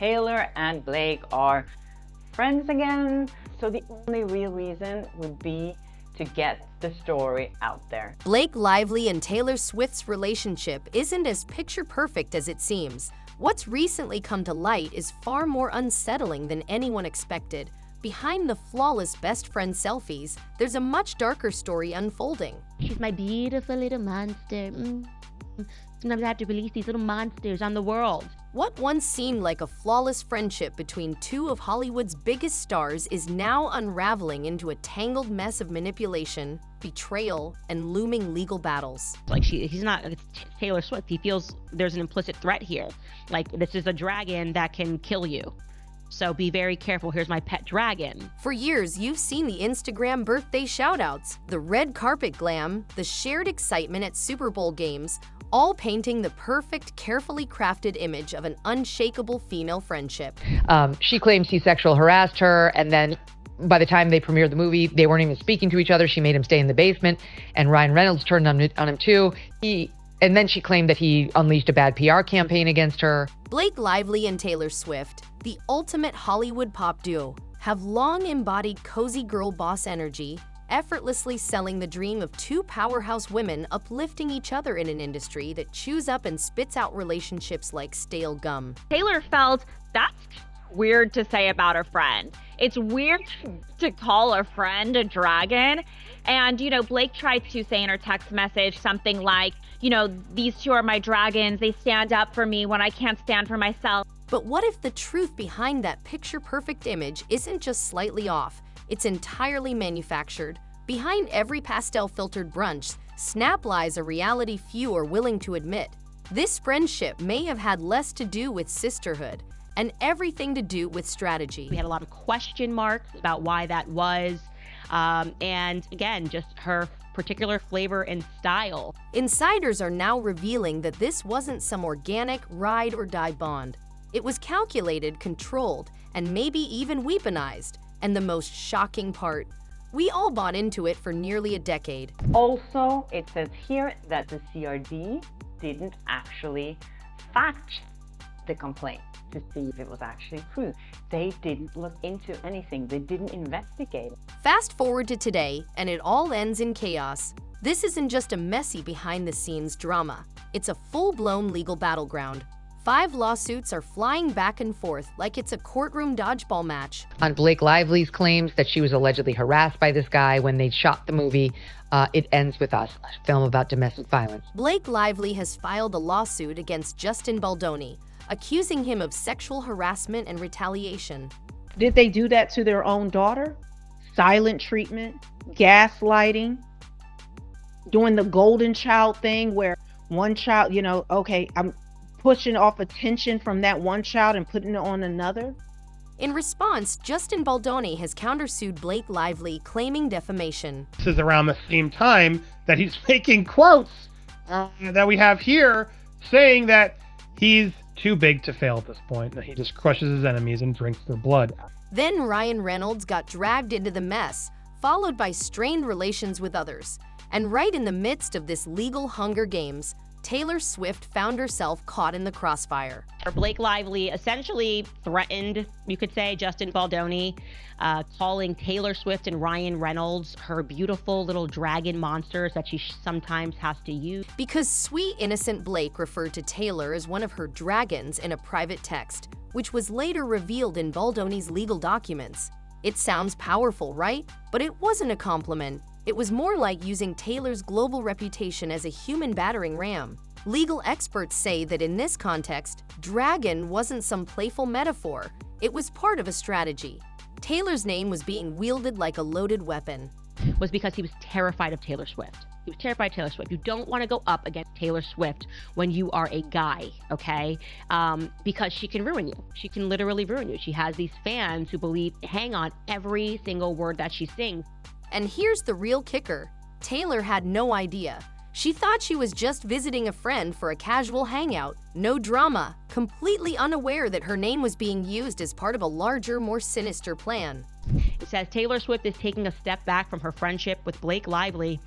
Taylor and Blake are friends again. So the only real reason would be to get the story out there. Blake Lively and Taylor Swift's relationship isn't as picture perfect as it seems. What's recently come to light is far more unsettling than anyone expected. Behind the flawless best friend selfies, there's a much darker story unfolding. She's my beautiful little monster. Sometimes I have to release these little monsters on the world. What once seemed like a flawless friendship between two of Hollywood's biggest stars is now unraveling into a tangled mess of manipulation, betrayal, and looming legal battles. Like he's not, it's Taylor Swift. He feels there's an implicit threat here. Like, this is a dragon that can kill you. So be very careful. Here's my pet dragon. For years, you've seen the Instagram birthday shoutouts, the red carpet glam, the shared excitement at Super Bowl games, all painting the perfect, carefully crafted image of an unshakable female friendship. She claims he sexual harassed her, and then by the time they premiered the movie, they weren't even speaking to each other. She made him stay in the basement, and Ryan Reynolds turned on him too. And then she claimed that he unleashed a bad PR campaign against her. Blake Lively and Taylor Swift, the ultimate Hollywood pop duo, have long embodied cozy girl boss energy, effortlessly selling the dream of two powerhouse women uplifting each other in an industry that chews up and spits out relationships like stale gum. Taylor felt that's weird to say about a friend. It's weird to call a friend a dragon. And, Blake tried to say in her text message something like, these two are my dragons. They stand up for me when I can't stand for myself. But what if the truth behind that picture-perfect image isn't just slightly off? It's entirely manufactured. Behind every pastel-filtered brunch, snap lies a reality few are willing to admit. This friendship may have had less to do with sisterhood and everything to do with strategy. We had a lot of question marks about why that was. And again, just her particular flavor and style. Insiders are now revealing that this wasn't some organic ride or die bond. It was calculated, controlled, and maybe even weaponized. And the most shocking part, we all bought into it for nearly a decade. Also, it says here that the CRD didn't actually fact the complaint to see if it was actually true. They didn't look into anything. They didn't investigate. Fast forward to today, and it all ends in chaos. This isn't just a messy behind-the-scenes drama. It's a full-blown legal battleground. 5 lawsuits are flying back and forth like it's a courtroom dodgeball match. On Blake Lively's claims that she was allegedly harassed by this guy when they shot the movie, It Ends With Us, a film about domestic violence. Blake Lively has filed a lawsuit against Justin Baldoni, accusing him of sexual harassment and retaliation. Did they do that to their own daughter? Silent treatment, gaslighting, doing the golden child thing where one child, okay, I'm pushing off attention from that one child and putting it on another? In response, Justin Baldoni has countersued Blake Lively, claiming defamation. This is around the same time that he's making quotes that we have here saying that he's too big to fail at this point, that he just crushes his enemies and drinks their blood. Then Ryan Reynolds got dragged into the mess, followed by strained relations with others. And right in the midst of this legal Hunger Games, Taylor Swift found herself caught in the crossfire. Blake Lively essentially threatened, you could say, Justin Baldoni, calling Taylor Swift and Ryan Reynolds her beautiful little dragon monsters that she sometimes has to use. Because sweet, innocent Blake referred to Taylor as one of her dragons in a private text, which was later revealed in Baldoni's legal documents. It sounds powerful, right? But it wasn't a compliment. It was more like using Taylor's global reputation as a human battering ram. Legal experts say that in this context, dragon wasn't some playful metaphor. It was part of a strategy. Taylor's name was being wielded like a loaded weapon. Was because he was terrified of Taylor Swift. He was terrified of Taylor Swift. You don't want to go up against Taylor Swift when you are a guy, okay? Because she can ruin you. She can literally ruin you. She has these fans who hang on every single word that she sings. And here's the real kicker. Taylor had no idea. She thought she was just visiting a friend for a casual hangout. No drama, completely unaware that her name was being used as part of a larger, more sinister plan. It says Taylor Swift is taking a step back from her friendship with Blake Lively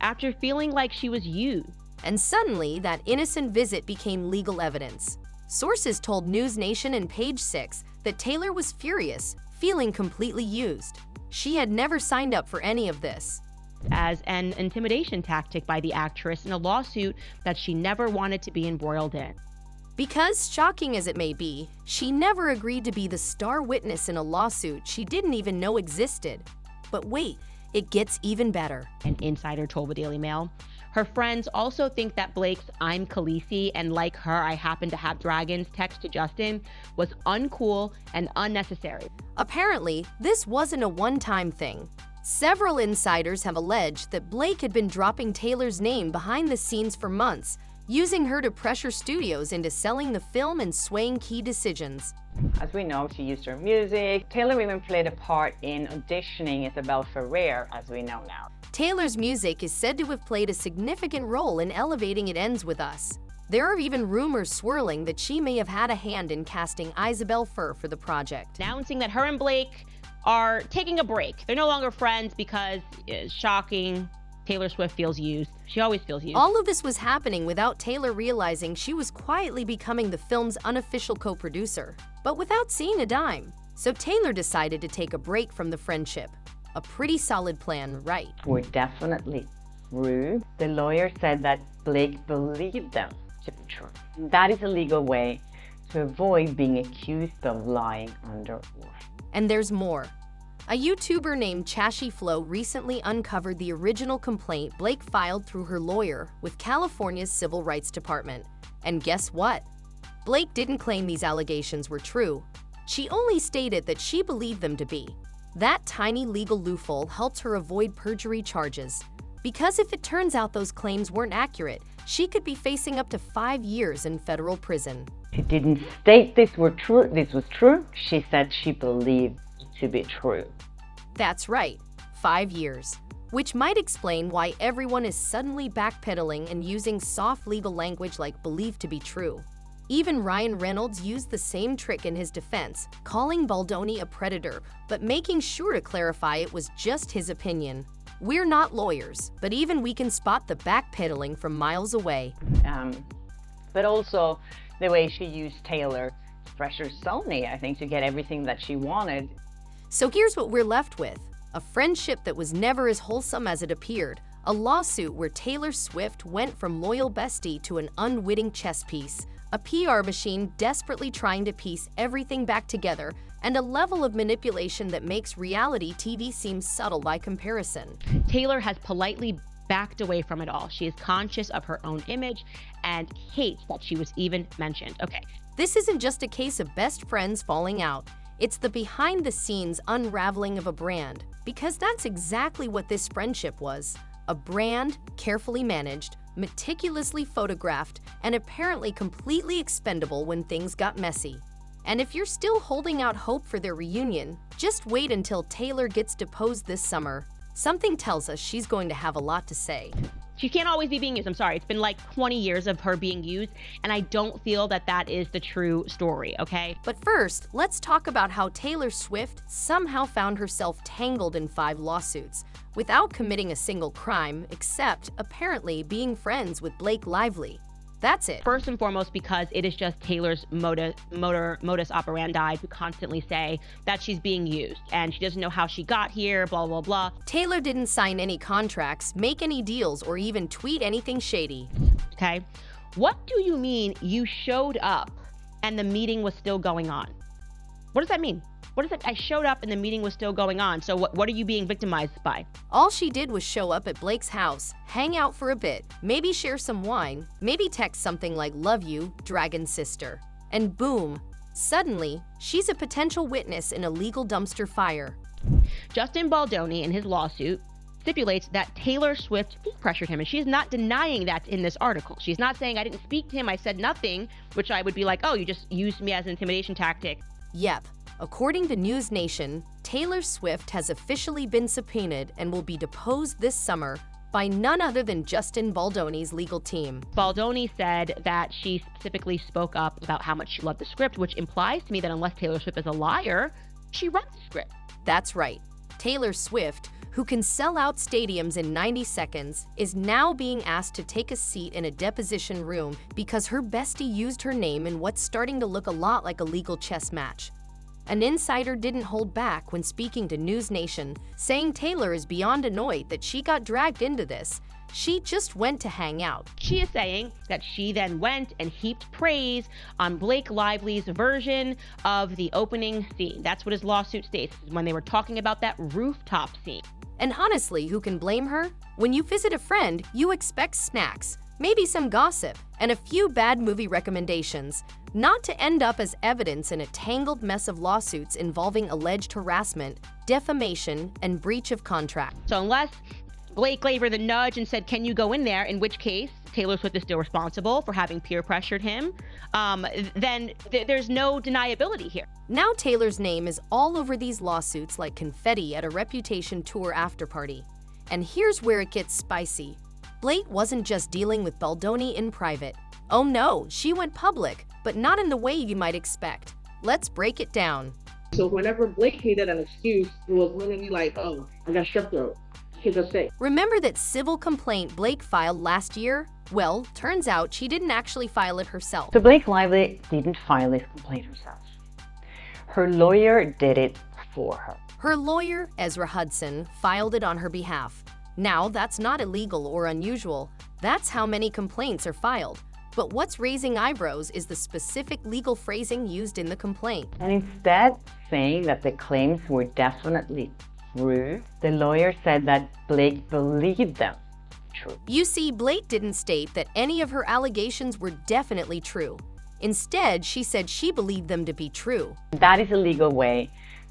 after feeling like she was used. And suddenly, that innocent visit became legal evidence. Sources told News Nation and Page 6 that Taylor was furious, feeling completely used. She had never signed up for any of this. As an intimidation tactic by the actress in a lawsuit that she never wanted to be embroiled in. Because, shocking as it may be, she never agreed to be the star witness in a lawsuit she didn't even know existed. But wait, it gets even better. An insider told the Daily Mail. Her friends also think that Blake's "I'm Khaleesi and like her, I happen to have dragons" text to Justin was uncool and unnecessary. Apparently, this wasn't a one-time thing. Several insiders have alleged that Blake had been dropping Taylor's name behind the scenes for months, using her to pressure studios into selling the film and swaying key decisions. As we know, she used her music. Taylor even played a part in auditioning Isabel Ferrer, as we know now. Taylor's music is said to have played a significant role in elevating It Ends With Us. There are even rumors swirling that she may have had a hand in casting Isabel Ferrer for the project. Announcing that her and Blake are taking a break. They're no longer friends because, shocking, Taylor Swift feels used. She always feels used. All of this was happening without Taylor realizing she was quietly becoming the film's unofficial co-producer, but without seeing a dime. So Taylor decided to take a break from the friendship. A pretty solid plan, right? We're definitely through. The lawyer said that Blake believed them to be true. That is a legal way to avoid being accused of lying under oath. And there's more. A YouTuber named Chashi Flow recently uncovered the original complaint Blake filed through her lawyer with California's Civil Rights Department. And guess what? Blake didn't claim these allegations were true. She only stated that she believed them to be. That tiny legal loophole helps her avoid perjury charges. Because if it turns out those claims weren't accurate, she could be facing up to 5 years in federal prison. She didn't state this was true. She said she believed it to be true. That's right, 5 years. Which might explain why everyone is suddenly backpedaling and using soft legal language like believed to be true. Even Ryan Reynolds used the same trick in his defense, calling Baldoni a predator, but making sure to clarify it was just his opinion. We're not lawyers, but even we can spot the backpedaling from miles away. But also the way she used Taylor pressured Sony, I think, to get everything that she wanted. So here's what we're left with. A friendship that was never as wholesome as it appeared. A lawsuit where Taylor Swift went from loyal bestie to an unwitting chess piece. A PR machine desperately trying to piece everything back together, and a level of manipulation that makes reality TV seem subtle by comparison. Taylor has politely backed away from it all. She is conscious of her own image and hates that she was even mentioned. Okay. This isn't just a case of best friends falling out. It's the behind-the-scenes unraveling of a brand, because that's exactly what this friendship was. A brand carefully managed, meticulously photographed, and apparently completely expendable when things got messy. And if you're still holding out hope for their reunion, just wait until Taylor gets deposed this summer. Something tells us she's going to have a lot to say. She can't always be being used. I'm sorry. It's been like 20 years of her being used, and I don't feel that that is the true story, okay? But first, let's talk about how Taylor Swift somehow found herself tangled in 5 lawsuits without committing a single crime, except apparently being friends with Blake Lively. That's it. First and foremost, because it is just Taylor's modus operandi to constantly say that she's being used and she doesn't know how she got here, blah, blah, blah. Taylor didn't sign any contracts, make any deals, or even tweet anything shady. Okay? What do you mean you showed up and the meeting was still going on? What does that mean? What is it? I showed up and the meeting was still going on. So what are you being victimized by? All she did was show up at Blake's house, hang out for a bit, maybe share some wine, maybe text something like "love you, dragon sister." And boom, suddenly, she's a potential witness in a legal dumpster fire. Justin Baldoni, in his lawsuit, stipulates that Taylor Swift pressured him, and she's not denying that in this article. She's not saying, I didn't speak to him, I said nothing, which I would be like, oh, you just used me as an intimidation tactic. Yep. According to News Nation, Taylor Swift has officially been subpoenaed and will be deposed this summer by none other than Justin Baldoni's legal team. Baldoni said that she specifically spoke up about how much she loved the script, which implies to me that unless Taylor Swift is a liar, she runs the script. That's right. Taylor Swift, who can sell out stadiums in 90 seconds, is now being asked to take a seat in a deposition room because her bestie used her name in what's starting to look a lot like a legal chess match. An insider didn't hold back when speaking to News Nation, saying Taylor is beyond annoyed that she got dragged into this. She just went to hang out. She is saying that she then went and heaped praise on Blake Lively's version of the opening scene. That's what his lawsuit states, when they were talking about that rooftop scene. And honestly, who can blame her? When you visit a friend, you expect snacks, maybe some gossip, and a few bad movie recommendations, not to end up as evidence in a tangled mess of lawsuits involving alleged harassment, defamation, and breach of contract. So unless Blake gave her the nudge and said, can you go in there, in which case Taylor Swift is still responsible for having peer pressured him, then there's no deniability here. Now Taylor's name is all over these lawsuits like confetti at a Reputation tour afterparty. And here's where it gets spicy. Blake wasn't just dealing with Baldoni in private. Oh no, she went public, but not in the way you might expect. Let's break it down. So whenever Blake needed an excuse, it was literally like, oh, I got strep throat. She's just sick. Remember that civil complaint Blake filed last year? Well, turns out she didn't actually file it herself. So Blake Lively didn't file this complaint herself. Her lawyer did it for her. Her lawyer, Ezra Hudson, filed it on her behalf. Now, that's not illegal or unusual. That's how many complaints are filed. But what's raising eyebrows is the specific legal phrasing used in the complaint. And instead saying that the claims were definitely true, the lawyer said that Blake believed them true. You see, Blake didn't state that any of her allegations were definitely true. Instead, she said she believed them to be true. That is a legal way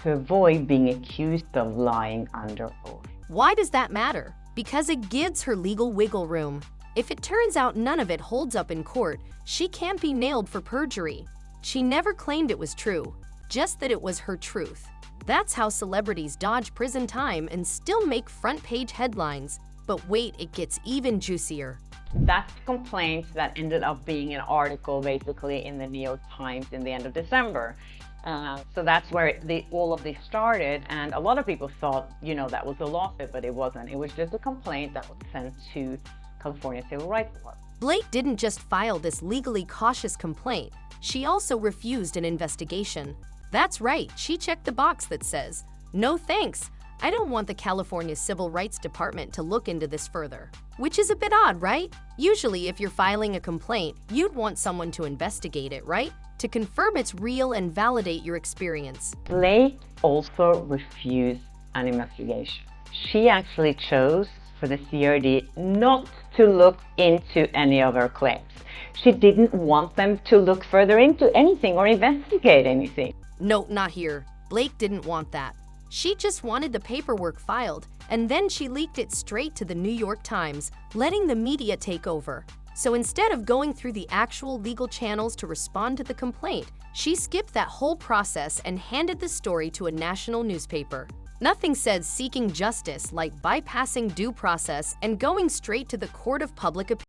to avoid being accused of lying under oath. Why does that matter? Because it gives her legal wiggle room. If it turns out none of it holds up in court, she can't be nailed for perjury. She never claimed it was true, just that it was her truth. That's how celebrities dodge prison time and still make front-page headlines. But wait, it gets even juicier. That's the complaint that ended up being an article basically in the New York Times in the end of December. So that's where all of this started, and a lot of people thought, that was a lawsuit, but it wasn't. It was just a complaint that was sent to California Civil Rights Court. Blake didn't just file this legally cautious complaint, she also refused an investigation. That's right, she checked the box that says, "No thanks, I don't want the California Civil Rights Department to look into this further." Which is a bit odd, right? Usually if you're filing a complaint, you'd want someone to investigate it, right? To confirm it's real and validate your experience. Blake also refused an investigation. She actually chose for the CRD not to look into any of her claims. She didn't want them to look further into anything or investigate anything. No, not here. Blake didn't want that. She just wanted the paperwork filed, and then she leaked it straight to the New York Times, letting the media take over. So instead of going through the actual legal channels to respond to the complaint, she skipped that whole process and handed the story to a national newspaper. Nothing says seeking justice like bypassing due process and going straight to the court of public opinion.